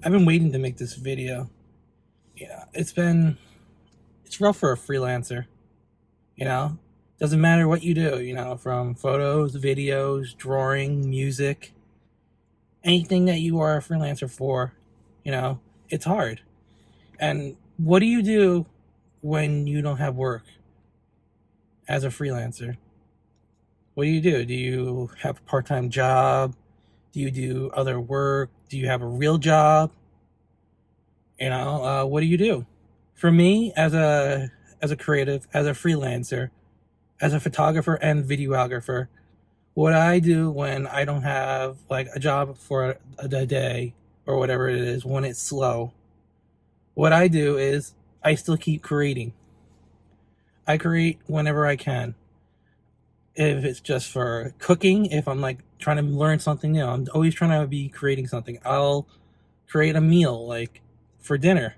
I've been waiting to make this video. Yeah, it's rough for a freelancer, you know? Doesn't matter what you do, from photos, videos, drawing, music, anything that you are a freelancer for, you know, it's hard. And what do you do when you don't have work as a freelancer? What do you do? Do you have a part-time job? Do you do other work? Do you have a real job? What do you do? For me, as a creative, as a freelancer, as a photographer and videographer, what I do when I don't have like a job for a day or whatever it is, when it's slow, what I do is I still keep creating. I create whenever I can. If it's just for cooking, if I'm like trying to learn something new, I'm always trying to be creating something. I'll create a meal like for dinner.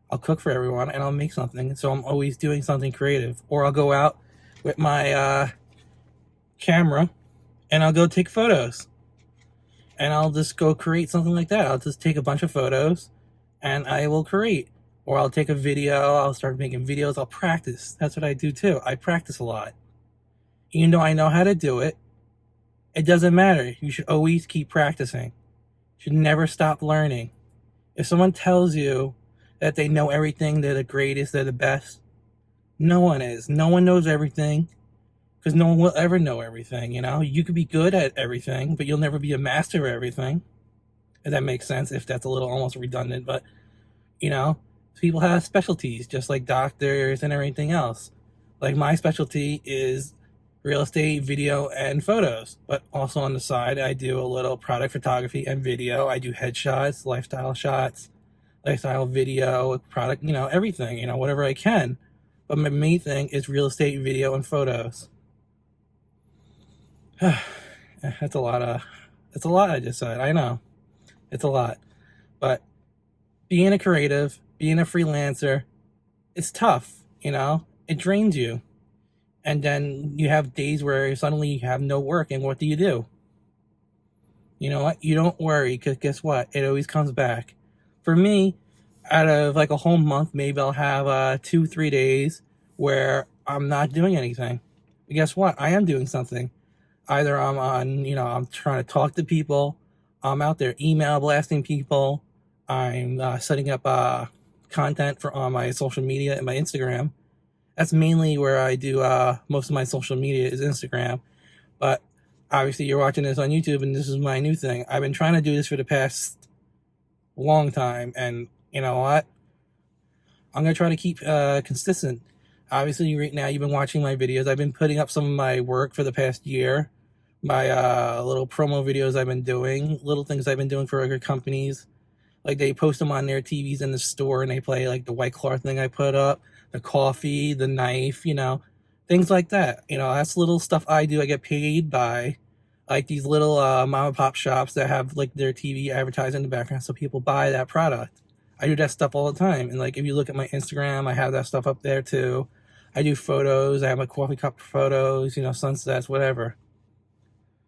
I'll cook for everyone and I'll make something. So I'm always doing something creative. Or I'll go out with my camera and I'll go take photos. And I'll just go create something like that. I'll just take a bunch of photos and I will create. Or I'll take a video, I'll start making videos, I'll practice. That's what I do too. I practice a lot. Even though I know how to do it, it doesn't matter. You should always keep practicing. You should never stop learning. If someone tells you that they know everything, they're the greatest, they're the best, no one is. No one knows everything because no one will ever know everything. You could be good at everything, but you'll never be a master of everything. If that makes sense, if that's a little almost redundant, but you know, people have specialties just like doctors and everything else. Like my specialty is real estate, video, and photos, but also on the side, I do a little product photography and video. I do headshots, lifestyle shots, lifestyle video, product, everything, whatever I can. But my main thing is real estate, video, and photos. That's a lot of, it's a lot I just said. I know. It's a lot. But being a creative, being a freelancer, it's tough, It drains you. And then you have days where suddenly you have no work, and what do? You know what? You don't worry, because guess what? It always comes back. For me, out of like a whole month, maybe I'll have 2, 3 days where I'm not doing anything. But guess what? I am doing something. Either I'm trying to talk to people, I'm out there email blasting people, I'm setting up content for on my social media and my Instagram. That's mainly where I do most of my social media is Instagram. But obviously you're watching this on YouTube and this is my new thing. I've been trying to do this for the past long time, and you know what? I'm going to try to keep consistent. Obviously right now you've been watching my videos. I've been putting up some of my work for the past year. My little promo videos I've been doing, little things I've been doing for other companies. Like they post them on their TVs in the store and they play like the white cloth thing I put up, the coffee, the knife, things like that. That's little stuff I do. I get paid by like these little mom and pop shops that have like their TV advertised in the background so people buy that product. I do that stuff all the time. And like if you look at my Instagram, I have that stuff up there too. I do photos. I have my coffee cup photos, sunsets, whatever.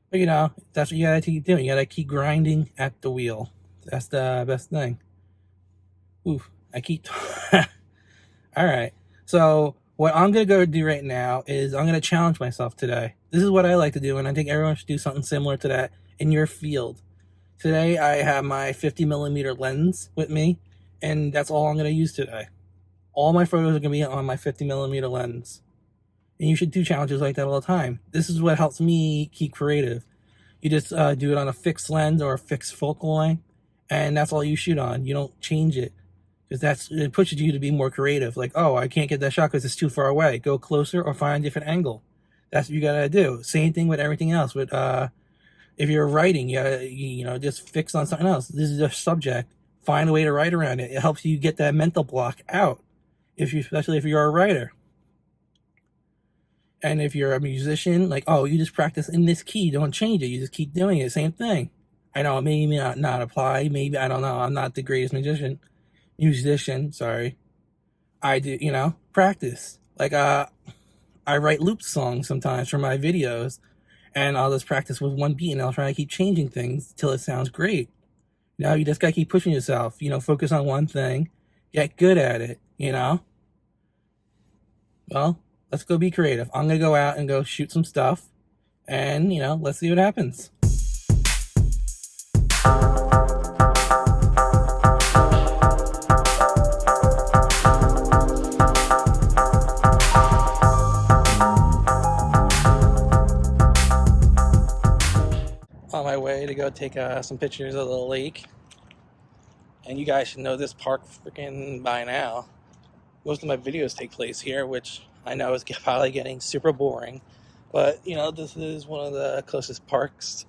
But that's what you gotta keep doing. You gotta keep grinding at the wheel. That's the best thing. Oof, I keep. All right. So what I'm gonna go do right now is I'm gonna challenge myself today. This is what I like to do, and I think everyone should do something similar to that in your field. Today I have my 50mm lens with me, and that's all I'm gonna use today. All my photos are gonna be on my 50mm lens. And you should do challenges like that all the time. This is what helps me keep creative. You just do it on a fixed lens or a fixed focal length, and that's all you shoot on. You don't change it, because it pushes you to be more creative. Like, oh, I can't get that shot because it's too far away. Go closer or find a different angle. That's what you gotta do. Same thing with everything else. With if you're writing, you gotta, just fix on something else. This is a subject. Find a way to write around it. It helps you get that mental block out. Especially if you're a writer. And if you're a musician, like, oh, you just practice in this key, don't change it. You just keep doing it. Same thing. I know, maybe not apply. Maybe, I don't know. I'm not the greatest musician, sorry. I do, practice. Like, I write loop songs sometimes for my videos, and I'll just practice with one beat, and I'll try to keep changing things till it sounds great. You just gotta keep pushing yourself, focus on one thing, get good at it, Well, let's go be creative. I'm gonna go out and go shoot some stuff, and, let's see what happens. On my way to go take some pictures of the lake. And you guys should know this park freaking by now. Most of my videos take place here, which I know is probably getting super boring. But, this is one of the closest parks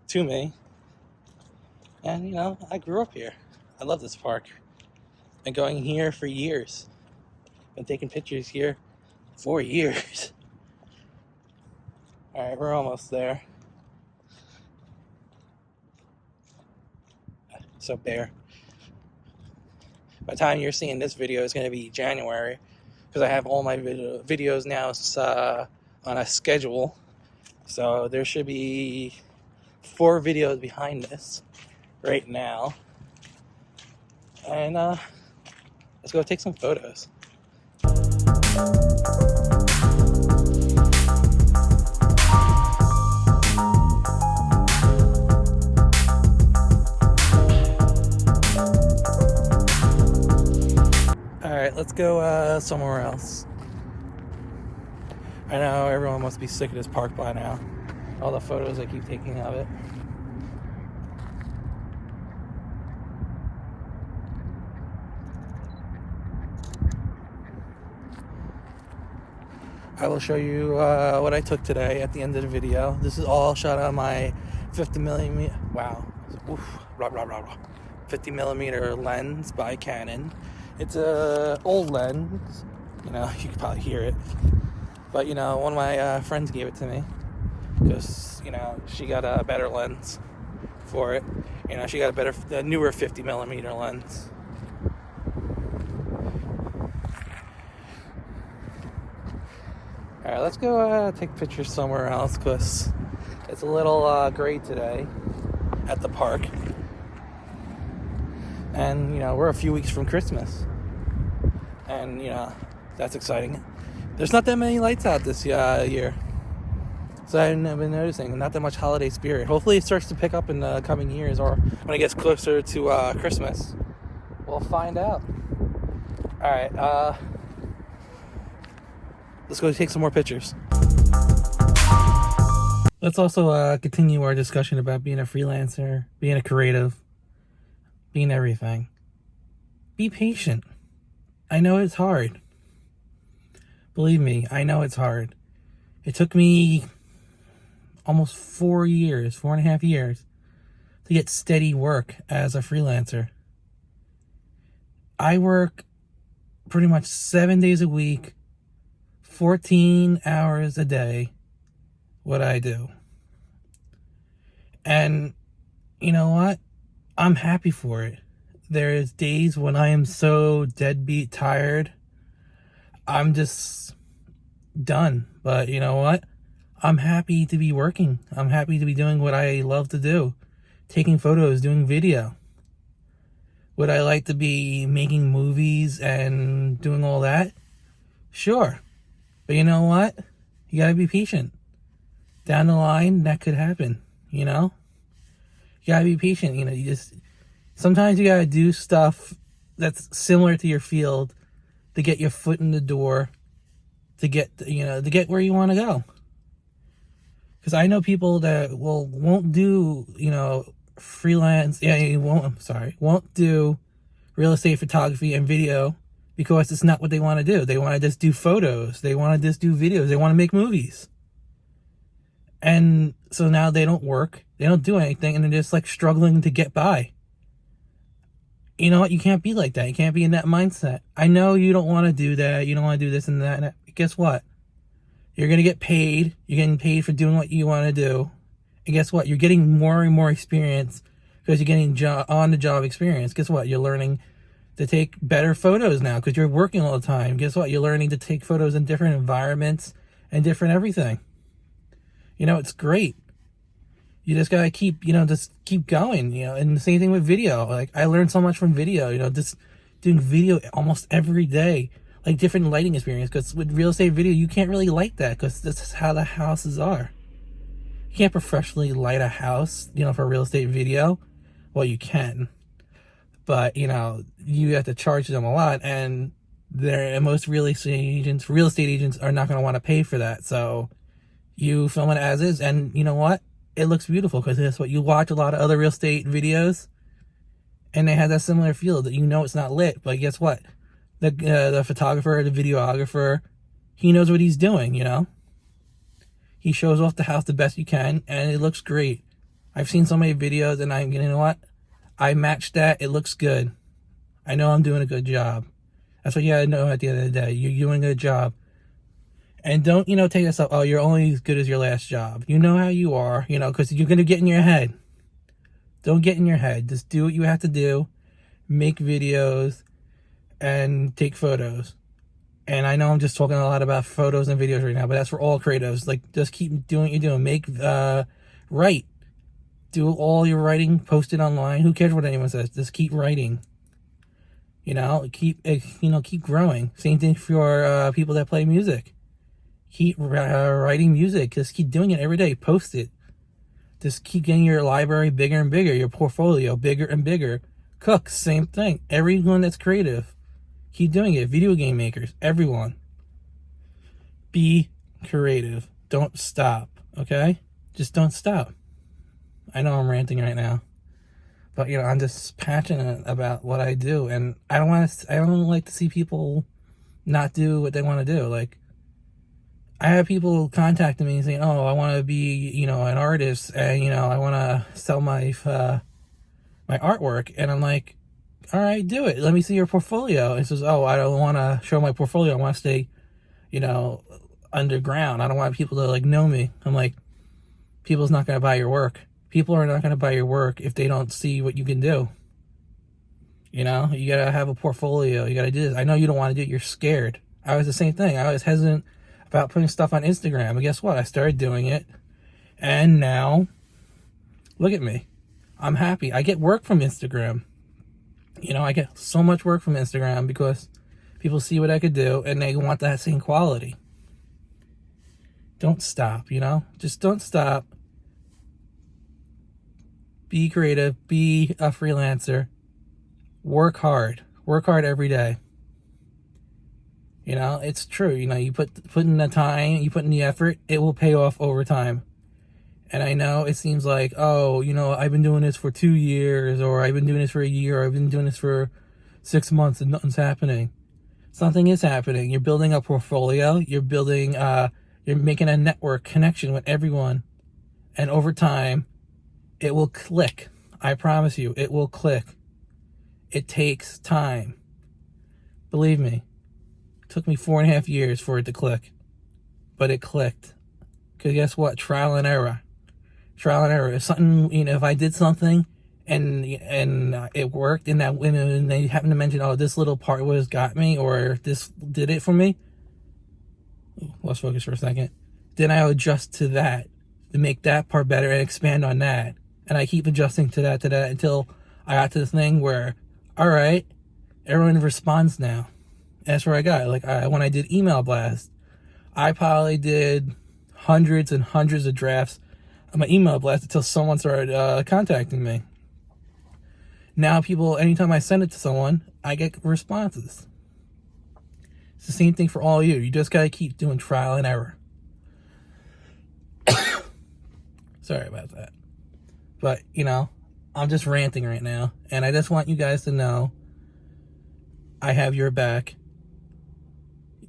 to me. And, I grew up here. I love this park. Been going here for years. Been taking pictures here for years. Alright, we're almost there. So bear. By the time you're seeing this video, it's going to be January, because I have all my videos now on a schedule. So there should be 4 videos behind this right now. And let's go take some photos. Alright, let's go somewhere else. I know everyone must be sick of this park by now. All the photos I keep taking of it. I will show you what I took today at the end of the video. This is all shot on my 50mm. Wow. Oof, 50mm lens by Canon. It's a old lens, you can probably hear it, but one of my friends gave it to me, because she got a better lens for it. She got a newer 50mm lens. Alright, let's go take pictures somewhere else, because it's a little gray today at the park. And, we're a few weeks from Christmas. And, that's exciting. There's not that many lights out this year. So I've been noticing not that much holiday spirit. Hopefully it starts to pick up in the coming years, or when it gets closer to Christmas. We'll find out. Alright, let's go take some more pictures. Let's also continue our discussion about being a freelancer, being a creative, being everything. Be patient. I know it's hard. Believe me, I know it's hard. It took me almost 4.5 years to get steady work as a freelancer. I work pretty much 7 days a week, 14 hours a day, what I do. And you know what? I'm happy for it. There's days when I am so deadbeat tired, I'm just done. But you know what? I'm happy to be working. I'm happy to be doing what I love to do. Taking photos, doing video. Would I like to be making movies and doing all that? Sure. But you know what? You gotta be patient. Down the line, that could happen, You gotta be patient, sometimes you gotta do stuff that's similar to your field to get your foot in the door, to get where you want to go. Because I know people that won't do, freelance, won't do real estate photography and video because it's not what they want to do. They want to just do photos. They want to just do videos. They want to make movies. And so now they don't work. They don't do anything, and they're just struggling to get by. You know what? You can't be like that. You can't be in that mindset. I know you don't want to do that. You don't want to do this and that. And that. Guess what? You're going to get paid. You're getting paid for doing what you want to do. And guess what? You're getting more and more experience because you're getting on-the-job experience. Guess what? You're learning to take better photos now because you're working all the time. Guess what? You're learning to take photos in different environments and different everything. It's great. You just gotta keep, just keep going, and the same thing with video. Like, I learned so much from video, just doing video almost every day, like different lighting experience. Because with real estate video, you can't really light that because this is how the houses are. You can't professionally light a house, for real estate video. Well, you can, but you have to charge them a lot, and most real estate agents are not going to want to pay for that. So you film it as is, and you know what? It looks beautiful because that's what you watch a lot of other real estate videos, and they have that similar feel that it's not lit, but guess what? The photographer, the videographer, he knows what he's doing. He shows off the house the best you can, and it looks great. I've seen so many videos, and you know what? I matched that. It looks good. I know I'm doing a good job. That's what you gotta know at the end of the day. You're doing a good job. And don't, take yourself, oh, you're only as good as your last job. You know how you are, because you're going to get in your head. Don't get in your head. Just do what you have to do. Make videos and take photos. And I know I'm just talking a lot about photos and videos right now, but that's for all creatives. Like, just keep doing what you're doing. Write. Do all your writing, post it online. Who cares what anyone says? Just keep writing. Keep growing. Same thing for people that play music. Keep writing music. Just keep doing it every day. Post it. Just keep getting your library bigger and bigger. Your portfolio bigger and bigger. Cooks, same thing. Everyone that's creative, keep doing it. Video game makers, everyone. Be creative. Don't stop. Okay? Just don't stop. I know I'm ranting right now, but I'm just passionate about what I do, and I don't like to see people not do what they want to do. Like, I have people contacting me saying, "Oh, I want to be, an artist, and I want to sell my my artwork." And I'm like, "All right, do it. Let me see your portfolio." And it says, "Oh, I don't want to show my portfolio. I want to stay, underground. I don't want people to know me." I'm like, "People's not going to buy your work. People are not going to buy your work if they don't see what you can do. You gotta have a portfolio. You gotta do this. I know you don't want to do it. You're scared. I was the same thing. I was hesitant about putting stuff on Instagram. But guess what? I started doing it. And now, look at me. I'm happy. I get work from Instagram. I get so much work from Instagram because people see what I could do and they want that same quality. Don't stop, Just don't stop. Be creative. Be a freelancer. Work hard. Work hard every day. It's true. You put in the time, you put in the effort, it will pay off over time. And I know it seems like, oh, I've been doing this for 2 years, or I've been doing this for a year, or I've been doing this for 6 months and nothing's happening. Something is happening. You're building a portfolio. You're making a network connection with everyone. And over time, it will click. I promise you, it will click. It takes time. Believe me. It took me 4.5 years for it to click. But it clicked. Because guess what? Trial and error. Trial and error. If something, if I did something and it worked, and they happen to mention, oh, this little part was got me, or this did it for me. Let's focus for a second. Then I adjust to that to make that part better and expand on that. And I keep adjusting to that until I got to the thing where, all right, everyone responds now. And that's where I got. When I did email blast, I probably did hundreds and hundreds of drafts of my email blast until someone started contacting me. Now people, anytime I send it to someone, I get responses. It's the same thing for all you. You just got to keep doing trial and error. Sorry about that. But, I'm just ranting right now. And I just want you guys to know I have your back.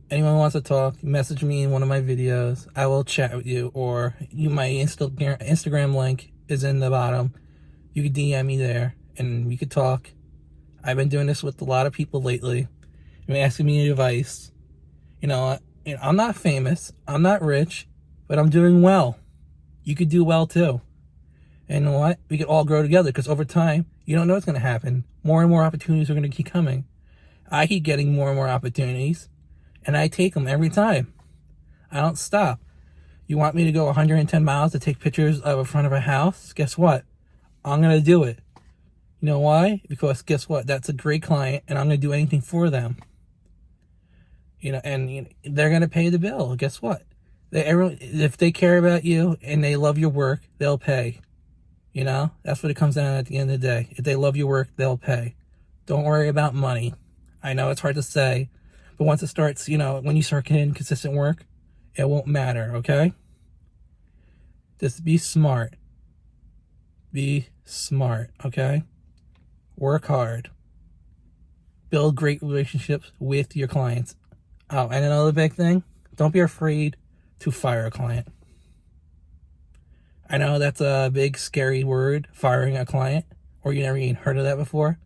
Anyone who wants to talk, message me in one of my videos. I will chat with you. Or my Instagram link is in the bottom. You can DM me there and we could talk. I've been doing this with a lot of people lately. They've been asking me advice. I'm not famous. I'm not rich. But I'm doing well. You could do well too. And you know what? We could all grow together, because over time, you don't know what's going to happen. More and more opportunities are going to keep coming. I keep getting more and more opportunities, and I take them every time. I don't stop. You want me to go 110 miles to take pictures of the front of a house? Guess what? I'm going to do it. You know why? Because guess what? That's a great client, and I'm going to do anything for them. And they're going to pay the bill. Guess what? If they care about you and they love your work, they'll pay. That's what it comes down to at the end of the day. If they love your work, they'll pay. Don't worry about money. I know it's hard to say, but once it starts, when you start getting consistent work, it won't matter, okay? Just be smart. Be smart, okay? Work hard. Build great relationships with your clients. Oh, and another big thing, don't be afraid to fire a client. I know that's a big, scary word, firing a client, or you never even heard of that before.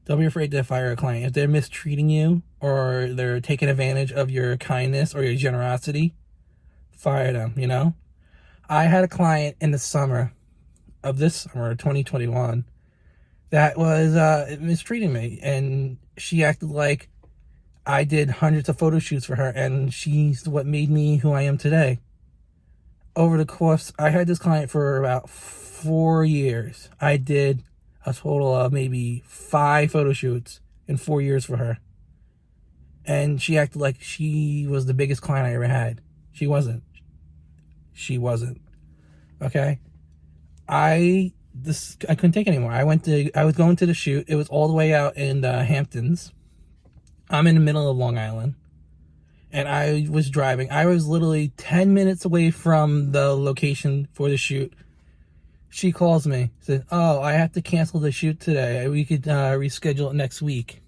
Don't be afraid to fire a client. If they're mistreating you or they're taking advantage of your kindness or your generosity, fire them, I had a client in the summer of this summer, 2021, that was mistreating me. And she acted like I did hundreds of photo shoots for her, and she's what made me who I am today. Over the course, I had this client for about 4 years. I did a total of maybe 5 photo shoots in 4 years for her. And she acted like she was the biggest client I ever had. She wasn't. Okay? I couldn't take it anymore. I was going to the shoot. It was all the way out in the Hamptons. I'm in the middle of Long Island. And I was driving. I was literally 10 minutes away from the location for the shoot. She calls me, said, "Oh, I have to cancel the shoot today. We could reschedule it next week."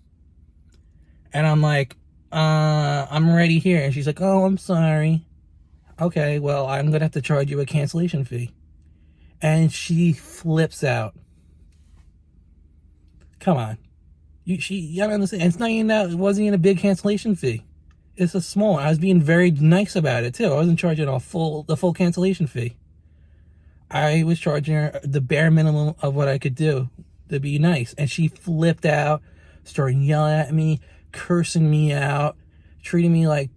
And I'm like, I'm already here. And she's like, "Oh, I'm sorry." Okay, well, I'm going to have to charge you a cancellation fee. And she flips out. Come on. You gotta understand. It's not even that, it wasn't even a big cancellation fee. It's a small one. I was being very nice about it too. I wasn't charging the full cancellation fee. I was charging her the bare minimum of what I could do to be nice. And she flipped out, started yelling at me, cursing me out, treating me like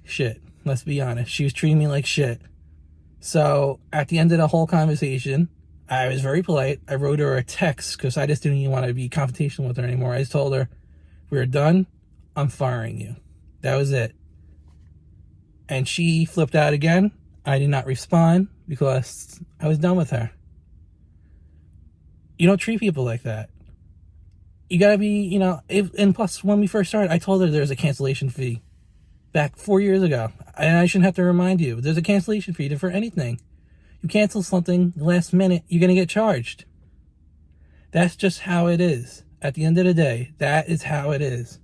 shit. Let's be honest. She was treating me like shit. So at the end of the whole conversation, I was very polite. I wrote her a text because I just didn't even want to be confrontational with her anymore. I just told her, "We're done. I'm firing you." That was it. And she flipped out again. I did not respond because I was done with her. You don't treat people like that. You gotta be, and plus when we first started, I told her there's a cancellation fee back 4 years ago. And I shouldn't have to remind you. There's a cancellation fee for anything. You cancel something last minute, you're gonna get charged. That's just how it is. At the end of the day, that is how it is.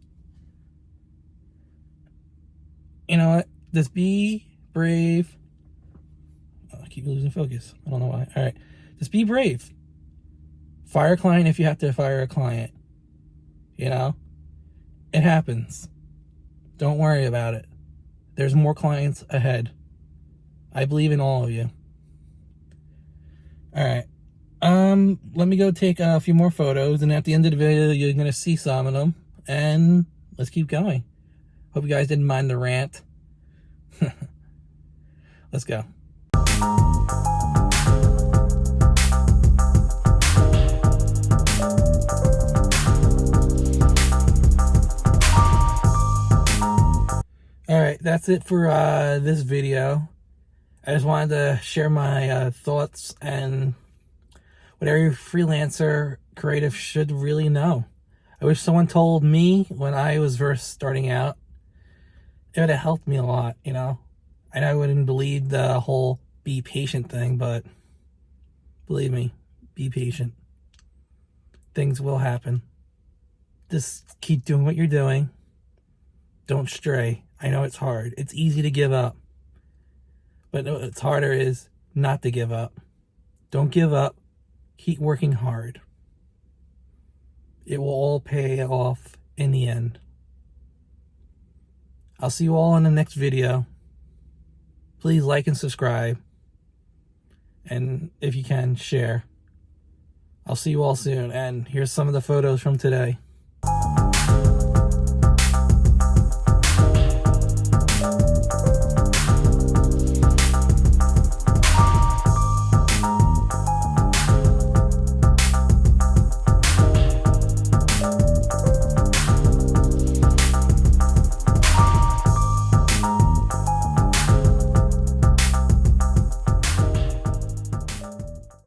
You know what? Just be brave. Oh, I keep losing focus. I don't know why. All right. Just be brave. Fire a client if you have to fire a client. It happens. Don't worry about it. There's more clients ahead. I believe in all of you. All right. Let me go take a few more photos, and at the end of the video, you're going to see some of them, and let's keep going. Hope you guys didn't mind the rant. Let's go. All right, that's it for this video. I just wanted to share my thoughts and what every freelancer creative should really know. I wish someone told me when I was first starting out. It would have helped me a lot, I know I wouldn't believe the whole be patient thing, but believe me, be patient. Things will happen. Just keep doing what you're doing. Don't stray. I know it's hard. It's easy to give up. But what's harder is not to give up. Don't give up. Keep working hard. It will all pay off in the end. I'll see you all in the next video. Please like and subscribe. And if you can, share. I'll see you all soon. And here's some of the photos from today.